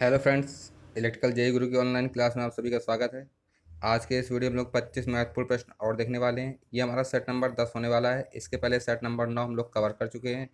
Hello friends, electrical JEE गुरु की online class में आप सभी का स्वागत है। आज के इस वीडियो में हम लोग 25 महत्वपूर्ण प्रश्न और देखने वाले हैं। ये हमारा सेट नंबर 10 होने वाला है। इसके पहले सेट नंबर 9 हम लोग कवर कर चुके हैं।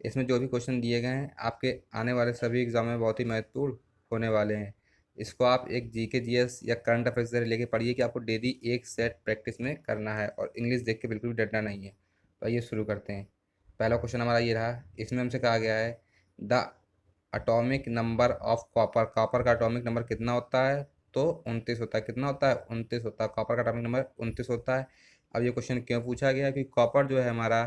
इसमें जो भी क्वेश्चन दिए गए हैं आपके आने वाले सभी एग्जाम में बहुत ही महत्वपूर्ण होने वाले हैं। इसको आप एक जीके जीएस या करंट अफेयर्स से लेके पढ़िए कि आपको डेली एक सेट प्रैक्टिस में करना है और इंग्लिश देख के बिल्कुल भी डरना नहीं है। तो आइए शुरू करते हैं। पहला क्वेश्चन हमारा ये रहा। इसमें हमसे कहा गया है the atomic number of copper. Copper का एटॉमिक नंबर कितना होता है? तो 29 होता है। कितना होता है? 29 होता है। कॉपर का एटॉमिक नंबर 29 होता है। अब ये क्वेश्चन क्यों पूछा गया? कि कॉपर जो है हमारा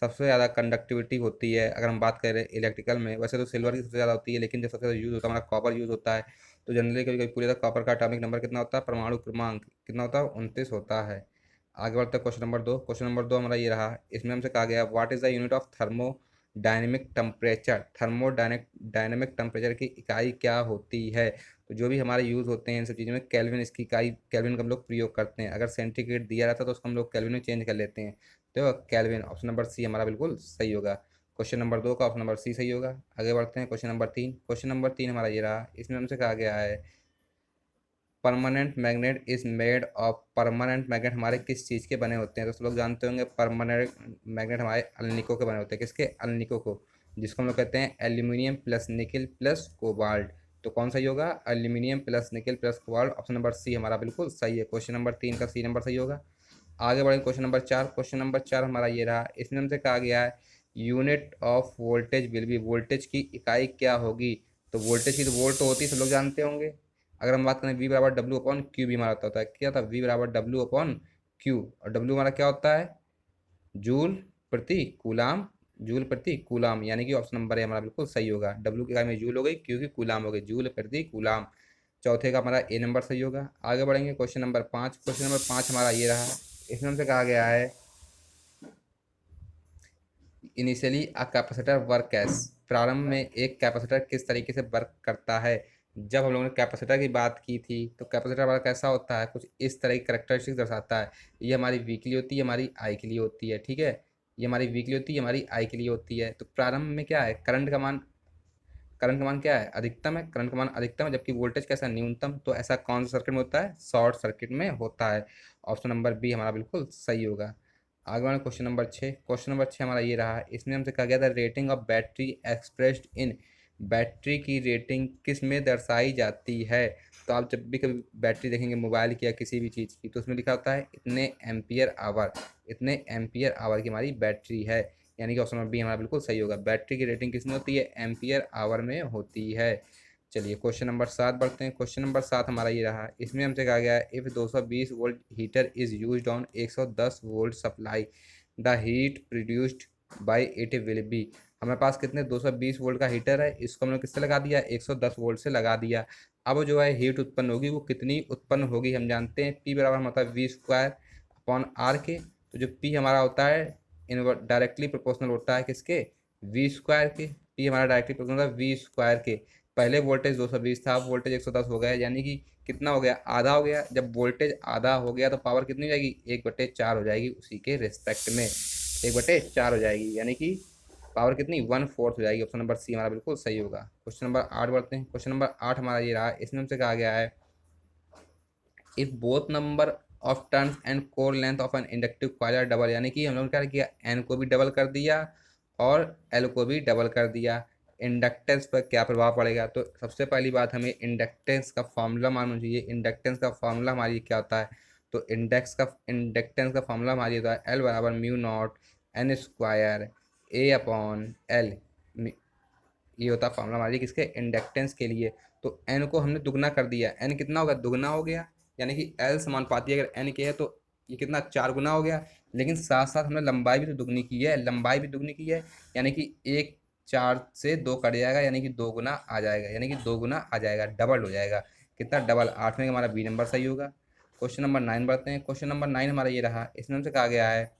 सबसे ज़्यादा कंडक्टिविटी होती है। अगर हम बात करें इलेक्ट्रिकल में, वैसे तो सिल्वर की सबसे ज़्यादा होती है, लेकिन जो सबसे ज़्यादा यूज़ होता है हमारा कॉपर यूज़ होता है। तो जनरली कभी कभी पूछा था कॉपर का एटॉमिक नंबर कितना होता है, परमाणु क्रमांक कितना होता है? 29 होता है। आगे बढ़ते हैं क्वेश्चन नंबर 2। क्वेश्चन नंबर 2 हमारा ये रहा। इसमें हमसे कहा गया what is the unit of dynamic temperature. Dynamic temperature की इकाई क्या होती है? तो जो भी हमारे यूज़ होते हैं इन सब चीज़ों में, केल्विन इसकी इकाई, केल्विन का हम लोग प्रयोग करते हैं। अगर सेंटीग्रेड दिया रहता है तो उसको हम लोग केल्विन में चेंज कर लेते हैं। तो केल्विन, ऑप्शन नंबर सी हमारा बिल्कुल सही होगा। क्वेश्चन नंबर 2 का ऑप्शन नंबर सी सही होगा। आगे बढ़ते हैं क्वेश्चन नंबर 3। क्वेश्चन नंबर 3 हमारा ये रहा। इसमें हमसे कहा गया है permanent magnet is made of. Permanent magnet हमारे किस चीज़ के बने होते हैं? तो सब लोग जानते होंगे परमानेंट मैग्नेट हमारे अलनिको के बने होते हैं। किसके? अलनिको को, जिसको हम लोग कहते हैं aluminium plus nickel plus cobalt. तो कौन सही होगा? Aluminium plus nickel plus cobalt, option number C हमारा बिल्कुल सही है। क्वेश्चन नंबर 3 का सी नंबर सही होगा। आगे बढ़ेंगे क्वेश्चन नंबर 4। क्वेश्चन नंबर 4 हमारा ये रहा। इसमें हमसे कहा गया है unit of voltage will be. Voltage की इकाई क्या होगी? तो वोल्टेज की तो वोल्ट तो होती है, सब लोग जानते होंगे। अगर हम बात करें वी बराबर डब्ल्यू अपॉन क्यू भी हमारा होता है। क्या था? वी बराबर डब्ल्यू अपॉन क्यू, और डब्ल्यू हमारा क्या होता है? जूल प्रति कूलाम। जूल प्रति कूलाम, यानी कि ऑप्शन नंबर ए हमारा बिल्कुल सही होगा। डब्ल्यू की इकाई में जूल हो गई, क्यू की कूलाम हो गई, जूल प्रति कूलाम। चौथे का हमारा ए नंबर सही होगा। आगे बढ़ेंगे क्वेश्चन नंबर 5। क्वेश्चन नंबर 5 हमारा ये रहा। इसमें हमसे कहा गया है initially a capacitor work as. प्रारंभ में एक कैपेसिटर किस तरीके से वर्क करता है? जब हम लोगों ने कैपेसिटर की बात की थी तो कैपेसिटर वर्क कैसा होता है, कुछ इस तरह की करेक्टरिस्टिक्स दर्शाता है। ये हमारी वी के लिए होती है, हमारी आई के लिए होती है। ठीक है, ये हमारी वी के लिए होती है, हमारी आई के लिए होती है। तो प्रारंभ में क्या है? करंट का मान क्या है? अधिकतम है। करंट का मान अधिकतम है, जबकि वोल्टेज कैसा? न्यूनतम। तो ऐसा कौन सा सर्किट में होता है? शॉर्ट सर्किट में होता है। ऑप्शन नंबर बी हमारा बिल्कुल सही होगा। आगे वाला क्वेश्चन नंबर 6। क्वेश्चन नंबर 6 हमारा ये रहा। इसमें हमसे कहा गया था rating of battery expressed in. Battery की रेटिंग किस में दर्शाई जाती है? तो आप जब भी कभी बैटरी देखेंगे मोबाइल की या किसी भी चीज़ की, तो उसमें लिखा होता है इतने एम्पियर आवर। इतने एम्पियर आवर की हमारी बैटरी है, यानी कि ऑप्शन नंबर बी हमारा बिल्कुल सही होगा। बैटरी की रेटिंग किस में होती है? एम्पियर आवर में होती है। चलिए क्वेश्चन नंबर 7 बढ़ते हैं। क्वेश्चन नंबर 7 हमारा ये रहा। इसमें हमसे कहा गया है if 220 volt heater is used on 110 volt supply, the heat produced by it will be. हमारे पास कितने? 220 वोल्ट का हीटर है, इसको हमने किससे लगा दिया? 110 वोल्ट से लगा दिया। अब जो है हीट उत्पन्न होगी वो कितनी उत्पन्न होगी? हम जानते हैं पी बराबर होता है वी स्क्वायर अपॉन आर के। तो जो पी हमारा होता है इन डायरेक्टली प्रोपोर्शनल होता है किसके? वी स्क्वायर के। पी हमारा डायरेक्टली प्रोपोर्शनल होता है वी स्क्वायर के। पहले वोल्टेज 220 था, अब वोल्टेज 110 हो गया, यानी कि कितना हो गया? आधा हो गया। जब वोल्टेज आधा हो गया तो पावर कितनी हो जाएगी? 1/4 हो जाएगी उसी के रिस्पेक्ट में। 1/4 हो जाएगी, यानी कि पावर कितनी? 1/4 हो जाएगी। ऑप्शन नंबर सी हमारा बिल्कुल सही होगा। क्वेश्चन नंबर 8 बढ़ते हैं। क्वेश्चन नंबर 8 हमारा ये रहा। इसमें हमसे कहा गया है if both number of turns and core length of an inductive coil are double, यानी कि हम लोगों ने क्या किया? एन को भी डबल कर दिया और एल को भी डबल कर दिया। इंडक्टेंस पर क्या प्रभाव पड़ेगा? तो सबसे पहली बात, हमें इंडक्टेंस का फॉर्मूला मालूम चाहिए। इंडक्टेंस का फॉर्मूला हमारी क्या होता है? तो इंडक्टेंस का फॉर्मूला हमारी होता है एल बराबर mu not an square A upon L. ये होता है फॉर्मूला हमारी किसके? इंडक्टेंस के लिए। तो एन को हमने दुगना कर दिया। एन कितना होगा? दुगना हो गया, यानी कि एल समानुपाती अगर एन के है तो ये कितना? 4 गुना हो गया। लेकिन साथ साथ हमने लंबाई भी तो दुगनी की है, लंबाई भी दुगनी की है, यानी कि एक 4 से 2 कट जाएगा, यानी कि 2 गुना आ जाएगा, यानी कि 2 गुना आ जाएगा, डबल हो जाएगा। कितना? डबल। 8वें का हमारा बी नंबर सही होगा। क्वेश्चन नंबर 9 बढ़ते हैं। क्वेश्चन नंबर 9 हमारा ये रहा। इसमें हमसे कहा गया है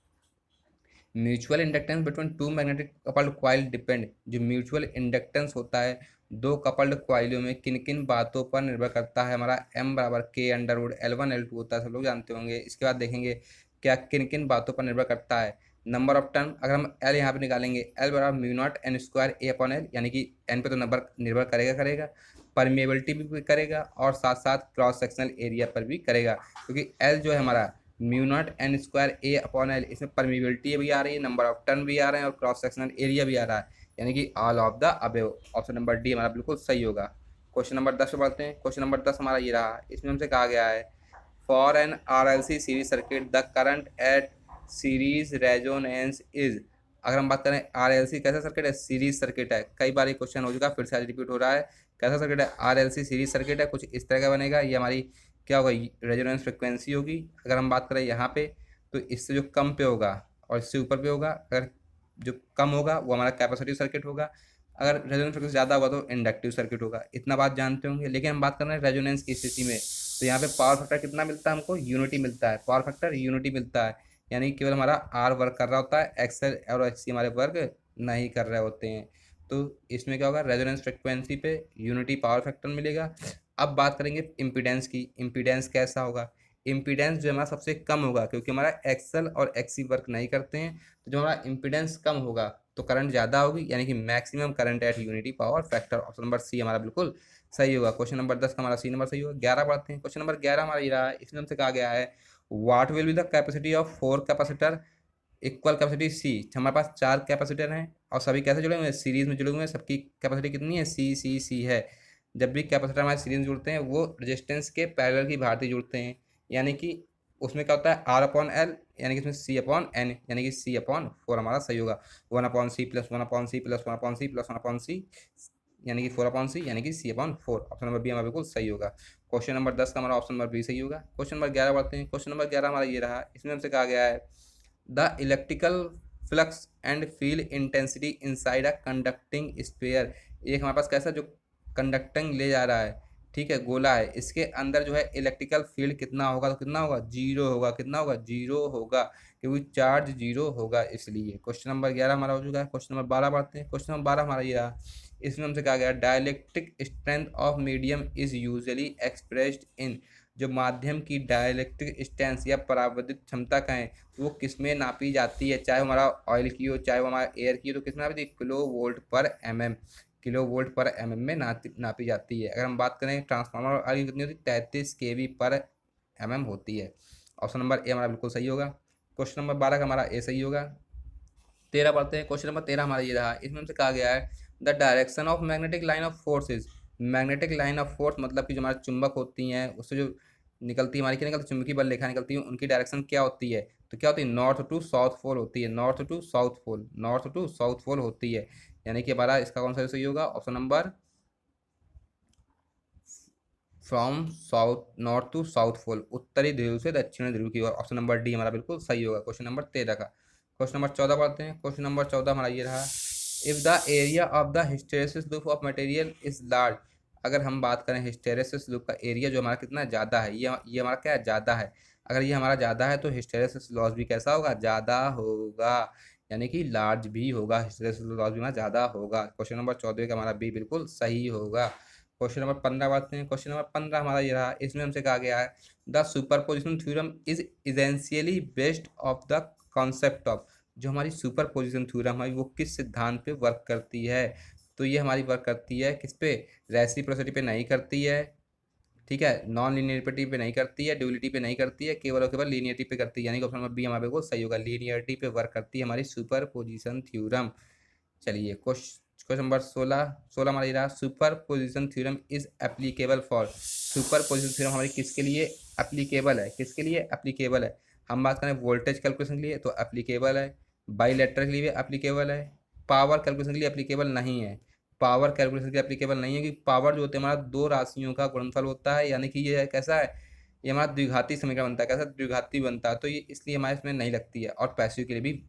mutual inductance between two magnetic coupled coil depend. जो म्यूचुअल इंडक्टेंस होता है दो कपल्ड क्वाइलों में, किन किन बातों पर निर्भर करता है? हमारा एम बराबर के अंडर रूट L1 L2 होता है, सब लोग जानते होंगे। इसके बाद देखेंगे क्या किन किन बातों पर निर्भर करता है। नंबर ऑफ टर्न, अगर हम एल यहाँ पे निकालेंगे, एल बराबर mu not an square A upon L, यानी कि एन पे तो नंबर निर्भर करेगा करेगा। परमेबिलिटी भी करेगा और साथ साथ क्रॉस सेक्शनल एरिया पर भी करेगा, क्योंकि एल जो है हमारा mu not an square A upon L, इसमें परमेबिलिटी भी आ रही है, नंबर ऑफ टर्न भी आ रहे हैं और क्रॉस सेक्शनल एरिया भी आ रहा है, यानी कि all of the above. Option number D हमारा बिल्कुल सही होगा। क्वेश्चन नंबर 10 पे बढ़ते हैं। क्वेश्चन नंबर 10 हमारा ये रहा, इसमें हमसे कहा गया है for an RLC series circuit the current at series resonance is. अगर हम बात करें RLC कैसा सर्किट है, सीरीज सर्किट है, कई बार ये क्वेश्चन हो चुका, फिर से आज रिपीट हो रहा है। कैसा सर्किट है, RLC सीरीज सर्किट है, कुछ इस तरह का बनेगा। ये हमारी क्या होगा, रेजोनेंस फ्रिक्वेंसी होगी। अगर हम बात करें यहाँ पे तो इससे जो कम पे होगा और इससे ऊपर पे होगा, अगर जो कम होगा वो हमारा कैपेसिटिव सर्किट होगा, अगर रेजोनेंस फ्रिक्वेंसी ज़्यादा होगा तो इंडक्टिव सर्किट होगा। इतना बात जानते होंगे। लेकिन हम बात कर रहे हैं रेजोनेंस की स्थिति में, तो यहाँ पे पावर फैक्टर कितना मिलता है हमको, यूनिटी मिलता है, पावर फैक्टर यूनिटी मिलता है, यानी केवल हमारा आर वर्क कर रहा होता है, एक्सएल और एक्ससी हमारे वर्क नहीं कर रहे होते हैं। तो इसमें क्या होगा, रेजोनेंस फ्रिक्वेंसी पे यूनिटी पावर फैक्टर मिलेगा। अब बात करेंगे इम्पीडेंस की। इम्पीडेंस कैसा होगा, इम्पीडेंस जो हमारा सबसे कम होगा, क्योंकि हमारा एक्सएल और एक्ससी वर्क नहीं करते हैं, तो जो हमारा इम्पीडेंस कम होगा तो करंट ज़्यादा होगी, यानी कि maximum current at unity power factor. Option number C हमारा बिल्कुल सही होगा। क्वेश्चन नंबर 10 का हमारा सी नंबर सही होगा। 11 पढ़ते हैं। क्वेश्चन नंबर 11 हमारा ये रहा है, इसमें हमसे कहा गया है what will be the capacity of 4 capacitor equal capacity C. हमारे पास 4 कैपेसिटर हैं और सभी कैसे जुड़े हुए हैं, सीरीज में जुड़े हुए हैं। सबकी कैपेसिटी कितनी है, सी सी सी है। जब भी कैपेसिटर हमारे सीरीज में जुड़ते हैं वो रेजिस्टेंस के पैरेलल की भांति जुड़ते हैं, यानी कि उसमें क्या होता है, आर अपॉन एल, यानी कि इसमें सी अपॉन एन, यानी कि सी अपॉन 4 हमारा सही होगा। 1 upon C plus 1 upon C plus 1 upon C plus 1 upon C, यानी कि 4 अपॉन सी, यानी कि C upon 4। Option number B हमारा बिल्कुल सही होगा। क्वेश्चन नंबर 10 का हमारा ऑप्शन नंबर बी सही होगा। क्वेश्चन नंबर 11 बढ़ते हैं। क्वेश्चन नंबर 11 हमारा ये रहा, इसमें हमसे कहा गया है the electrical flux and field intensity inside a conducting sphere. एक हमारे पास कैसा जो कंडक्टिंग ले जा रहा है, ठीक है, गोला है, इसके अंदर जो है इलेक्ट्रिकल फील्ड कितना होगा, तो कितना होगा, जीरो होगा। कितना होगा, जीरो होगा, क्योंकि चार्ज जीरो होगा इसलिए। क्वेश्चन नंबर 11 हमारा हो चुका है। क्वेश्चन नंबर 12 पढ़ते हैं। क्वेश्चन नंबर 12 हमारा ये रहा, इसमें हमसे कहा गया dielectric strength of medium is usually expressed in. जो माध्यम की डायलेक्ट्रिक स्ट्रेंथ या परावर्तित क्षमता कहें तो वो किस में नापी जाती है, चाहे हमारा ऑयल की हो चाहे वो हमारा एयर की हो, तो किस में नापी जाती है, किलो वोल्ट पर एमएम, किलो वोल्ट पर एमएम में नापी जाती है। अगर हम बात करें ट्रांसफार्मर वाली कितनी होती है, 33 kV पर एमएम होती है। ऑप्शन नंबर ए हमारा बिल्कुल सही होगा। क्वेश्चन नंबर 12 का हमारा ए सही होगा। 13 पढ़ते हैं। क्वेश्चन नंबर 13 हमारा ये रहा, इसमें हमसे कहा गया है the direction of magnetic line of forces. Magnetic line of force मतलब कि जो हमारे चुंबक होती हैं उससे जो निकलती है हमारी, क्या निकलती है, चुंबकीय बल रेखा निकलती है, उनकी डायरेक्शन क्या होती है, तो क्या होती है, नॉर्थ टू साउथ पोल होती है। North to south pole, north to south pole होती है, यानी कि हमारा इसका कौन सा सही होगा, option number from south, north to south pole, उत्तरी ध्रुव से दक्षिणी ध्रुव की ओर। ऑप्शन नंबर डी हमारा बिल्कुल सही होगा। क्वेश्चन नंबर 13 का। क्वेश्चन नंबर 14 पढ़ते हैं। क्वेश्चन नंबर 14 हमारा ये रहा, if the area of the hysteresis loop of material is large. अगर हम बात करें हिस्टेरेसिस लूप का एरिया जो हमारा कितना ज़्यादा है, ये हमारा क्या है, ज़्यादा है। अगर ये हमारा ज़्यादा है तो हिस्टेरेसिस लॉस भी कैसा होगा, ज़्यादा होगा, यानी कि लार्ज भी होगा, हिस्टेरेसिस लॉस भी हमारा ज़्यादा होगा। क्वेश्चन नंबर 14 का हमारा बी बिल्कुल सही होगा। क्वेश्चन नंबर 15 बात हैं। क्वेश्चन नंबर 15 हमारा ये रहा, इसमें हमसे कहा गया है the superposition theorem is essentially based of the concept of. जो हमारी सुपरपोजिशन थ्योरम है वो किस सिद्धांत पे वर्क करती है, तो ये हमारी वर्क करती है किस पे, रेसिप्रोसिटी पे नहीं करती है, ठीक है, नॉन लीनियरिटी पे नहीं करती है, ड्यूलिटी पे नहीं करती है, केवल और केवल लीनियरिटी पे करती है, यानी कि ऑप्शन नंबर बी हमारे को सही होगा। लीनियरिटी पे वर्क करती है हमारी सुपरपोजिशन थ्योरम। चलिए क्वेश्चन नंबर 16 हमारा ये रहा, super position theorem is applicable for. Super position theorem हमारी किसके लिए एप्लीकेबल है, किसके लिए एप्लीकेबल है, हम बात करें वोल्टेज कैलकुलेशन के लिए तो एप्लीकेबल है, बाईलेटरल के लिए भी एप्लीकेबल है, पावर कैलकुलेशन के लिए एप्लीकेबल नहीं है। पावर कैलकुलेशन के लिए एप्लीकेबल नहीं है, क्योंकि पावर जो होता है हमारा दो राशियों का गुणनफल होता है, यानी कि ये कैसा है, ये हमारा द्विघाती समीकरण बनता है, कैसा द्विघाती बनता है, तो ये इसलिए हमारे इसमें नहीं लगती है। और पैसिव के लिए भी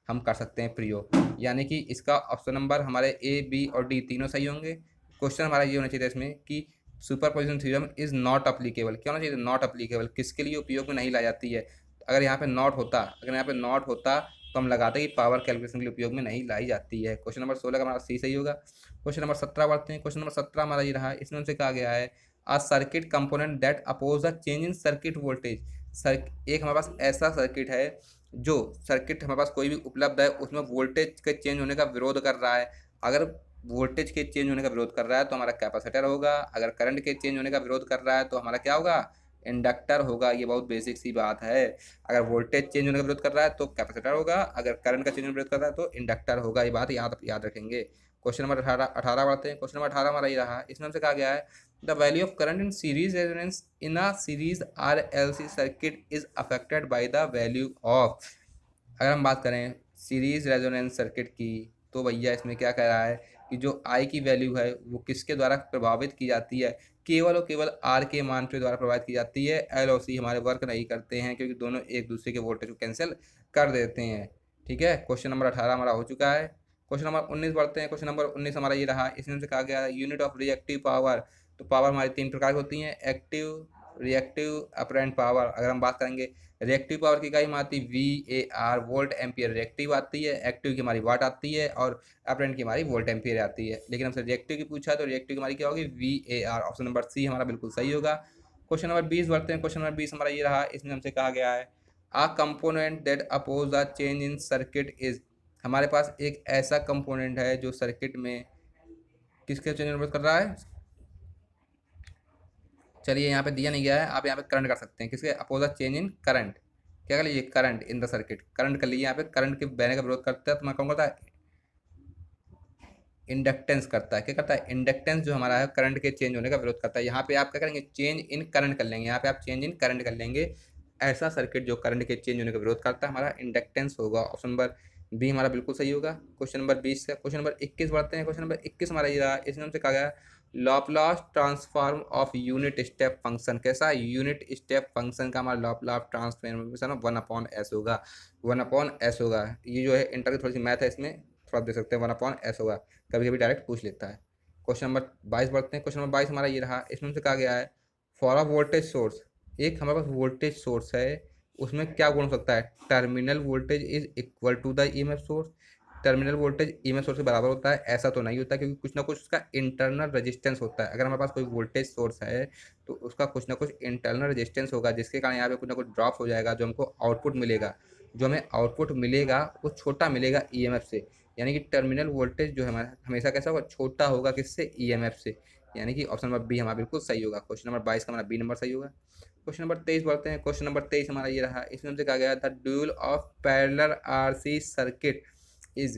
हम कर सकते हैं प्रयोग, यानी कि इसका ऑप्शन नंबर हमारे ए बी और डी तीनों सही होंगे। क्वेश्चन हमारा ये होना चाहिए इसमें कि superposition theorem is not applicable, क्या होना चाहिए, नॉट अप्लीकेबल, किसके लिए उपयोग में नहीं लाई जाती है। अगर यहाँ पे नॉट होता, अगर यहाँ पे नॉट होता तो हम लगाते कि पावर कैलकुलेशन के लिए उपयोग में नहीं लाई जाती है। क्वेश्चन नंबर 16 का हमारा सी सही होगा। क्वेश्चन नंबर 17 बढ़ते हैं। क्वेश्चन नंबर 17 हमारा ये रहा, इसमें हमसे कहा गया है a circuit component that oppose the change in circuit voltage. एक हमारे पास ऐसा सर्किट है, जो सर्किट हमारे पास कोई भी उपलब्ध है उसमें वोल्टेज के चेंज होने का विरोध कर रहा है। अगर वोल्टेज के चेंज होने का विरोध कर रहा है तो हमारा कैपेसिटर होगा। अगर करंट के चेंज होने का विरोध कर रहा है तो हमारा क्या होगा, इंडक्टर होगा। ये बहुत बेसिक सी बात है। अगर वोल्टेज चेंज होने का विरोध कर रहा है तो कैपेसिटर होगा, अगर करंट का चेंज होने का विरोध कर रहा है तो इंडक्टर होगा। ये बात याद याद रखेंगे। क्वेश्चन नंबर 18 बढ़ते हैं। क्वेश्चन नंबर 18 हमारा ये रहा। इसमें हमसे कहा गया है the value of current in series resonance in a series RLC circuit is affected by the value of. अगर हम बात करें सीरीज रेजोनेंस सर्किट की तो भैया इसमें क्या कह रहा है कि जो आई की वैल्यू है वो किसके द्वारा प्रभावित की जाती है, केवल और केवल आर के मान के द्वारा प्रभावित की जाती है। एल और सी हमारे वर्क नहीं करते हैं क्योंकि दोनों एक दूसरे के वोल्टेज को कैंसिल कर देते हैं। ठीक है, क्वेश्चन नंबर 18 हमारा हो चुका है। क्वेश्चन नंबर 19 बढ़ते हैं। क्वेश्चन नंबर 19 हमारा ये रहा। इसमें से कहा गया है यूनिट ऑफ रिएक्टिव पावर। तो पावर हमारी तीन प्रकार की होती हैं, एक्टिव, रिएक्टिव, अपरेंट पावर। अगर हम बात करेंगे रिएक्टिव पावर की इकाई में आती VAR, वोल्ट एम्पियर रिएक्टिव आती है, एक्टिव की हमारी वाट आती है और अपरेंट की हमारी वोल्ट एम्पियर आती है। लेकिन हमसे रिएक्टिव की पूछा तो रिएक्टिव की हमारी क्या होगी, VAR। ऑप्शन नंबर सी हमारा बिल्कुल सही होगा। क्वेश्चन नंबर 20 बढ़ते हैं। क्वेश्चन नंबर 20 हमारा ये रहा। इसमें हमसे कहा गया है a component that oppose the change in circuit is. हमारे पास एक ऐसा कंपोनेंट है जो सर्किट में किसके चेंज कर रहा है। चलिए यहाँ पे दिया नहीं गया है, आप यहाँ पे करंट कर सकते हैं। किसके oppose the change in current, क्या कर लीजिए, current in the circuit. Current कर लीजिए। यहाँ पे करंट के बहने का विरोध करता है तो मैं कौन करता है, इंडक्टेंस करता है। क्या करता है, इंडक्टेंस जो हमारा है करंट के चेंज होने का विरोध करता है। यहाँ पे आप क्या करेंगे, चेंज इन करंट कर लेंगे। यहाँ पे आप चेंज इन करंट कर लेंगे। ऐसा सर्किट जो करंट के चेंज होने का विरोध करता है हमारा इंडक्टेंस होगा। ऑप्शन नंबर बी हमारा बिल्कुल सही होगा। क्वेश्चन नंबर 20 से क्वेश्चन नंबर 21 बढ़ते हैं। क्वेश्चन नंबर 21 हमारा ये रहा। इसमें हमसे कहा गया लॉपलास transform of unit step function. कैसा, यूनिट स्टेप फंक्शन का हमारा लॉपलास ट्रांसफॉर्मेशन 1/s होगा। 1/s होगा। ये जो है इंटर की थोड़ी सी मैथ है, इसमें थोड़ा देख सकते हैं। 1/s होगा, कभी कभी डायरेक्ट पूछ लेता है। क्वेश्चन नंबर 22 बढ़ते हैं। क्वेश्चन नंबर 22 हमारा ये रहा। इसमें हमसे कहा गया है फॉर अ वोल्टेज सोर्स, एक हमारे पास वोल्टेज सोर्स है, उसमें क्या गुण हो सकता है, terminal voltage is equal to the EMF source. Terminal voltage EMF source के बराबर होता है, ऐसा तो नहीं होता क्योंकि कुछ ना कुछ उसका इंटरनल रेजिस्टेंस होता है। अगर हमारे पास कोई वोल्टेज सोर्स है तो उसका कुछ ना कुछ इंटरनल रेजिस्टेंस होगा जिसके कारण यहाँ पे कुछ ना कुछ ड्रॉप हो जाएगा। जो हमको आउटपुट मिलेगा, जो हमें आउटपुट मिलेगा वो छोटा मिलेगा ईएमएफ से। यानी कि टर्मिनल वोल्टेज जो है हमारा हमेशा कैसा होगा, छोटा होगा। किससे, ईएमएफ से। यानी कि ऑप्शन नंबर बी हमारा बिल्कुल सही होगा। क्वेश्चन नंबर 22 का हमारा बी नंबर सही होगा। क्वेश्चन नंबर 23 बढ़ते हैं। क्वेश्चन नंबर 23 हमारा ये रहा। इसमें हमसे कहा गया the dual of parallel RC circuit is.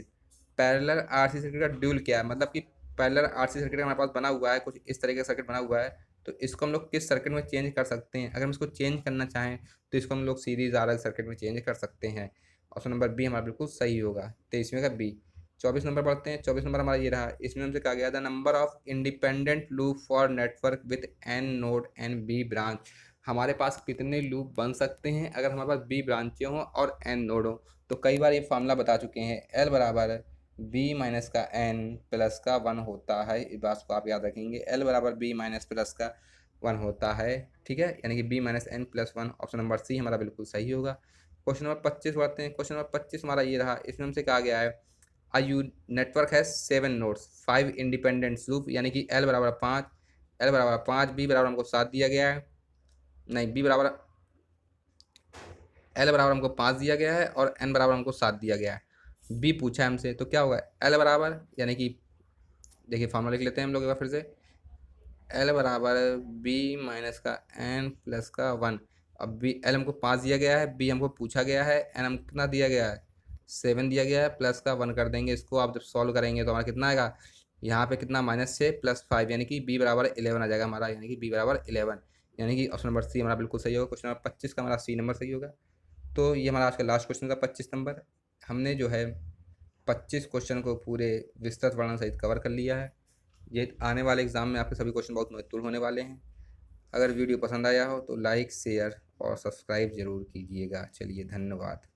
Parallel RC circuit का ड्यूल क्या है, मतलब कि पैरेलल आरसी सर्किट हमारे पास बना हुआ है, कुछ इस तरीके का सर्किट बना हुआ है। तो इसको हम लोग किस सर्किट में चेंज कर सकते हैं, अगर हम इसको चेंज करना चाहें तो इसको हम लोग सीरीज आरएल सर्किट में चेंज कर सकते हैं। ऑप्शन नंबर बी हमारा बिल्कुल सही होगा। 23वें का बी। 24 नंबर पढ़ते हैं। 24 नंबर हमारा ये रहा। इसमें हमसे कहा गया the number of independent loop for network with N node and B branch. हमारे पास कितने लूप बन सकते हैं अगर हमारे पास बी ब्रांचें हों और एन नोड हो। तो कई बार ये फार्मूला बता चुके हैं, एल बराबर बी माइनस का एन प्लस का 1 होता है। इस बात को आप याद रखेंगे, एल बराबर बी माइनस प्लस का 1 होता है। ठीक है, यानी कि बी माइनस एन प्लस 1। ऑप्शन नंबर सी हमारा बिल्कुल सही होगा। क्वेश्चन नंबर 25 बढ़ते हैं। क्वेश्चन नंबर 25 हमारा ये रहा। इसमें हमसे कहा गया है आयु नेटवर्क है 7 नोड्स 5 इंडिपेंडेंट लूप, यानी कि एल बराबर 5, एल बराबर 5, बी बराबर हमको 7 दिया गया है। नहीं, बी बराबर एल बराबर हमको 5 दिया गया है और एन बराबर हमको 7 दिया गया है। बी पूछा है हमसे तो क्या होगा, एल बराबर, यानी कि देखिए फॉर्मूला लिख लेते हैं हम लोग एक बार फिर से। एल बराबर बी माइनस का एन प्लस का 1। अब बी, एल हमको 5 दिया गया है, बी हमको पूछा गया है, एन हम कितना दिया गया है, 7 दिया गया है, प्लस का 1 कर देंगे। इसको आप जब सॉल्व करेंगे तो हमारा कितना आएगा, यहाँ पे कितना, -6 + 5, यानी कि बी बराबर 11 आ जाएगा हमारा, यानी कि बी बराबर 11। यानी कि ऑप्शन नंबर सी हमारा बिल्कुल सही होगा। क्वेश्चन नंबर 25 का हमारा सी नंबर सही होगा। तो ये हमारा आज का लास्ट क्वेश्चन था 25 नंबर। हमने जो है 25 क्वेश्चन को पूरे विस्तृत वर्णन सहित कवर कर लिया है। ये आने वाले एग्जाम में आपके सभी क्वेश्चन बहुत महत्वपूर्ण होने वाले हैं। अगर वीडियो पसंद आया हो तो लाइक, शेयर और सब्सक्राइब जरूर कीजिएगा। चलिए, धन्यवाद।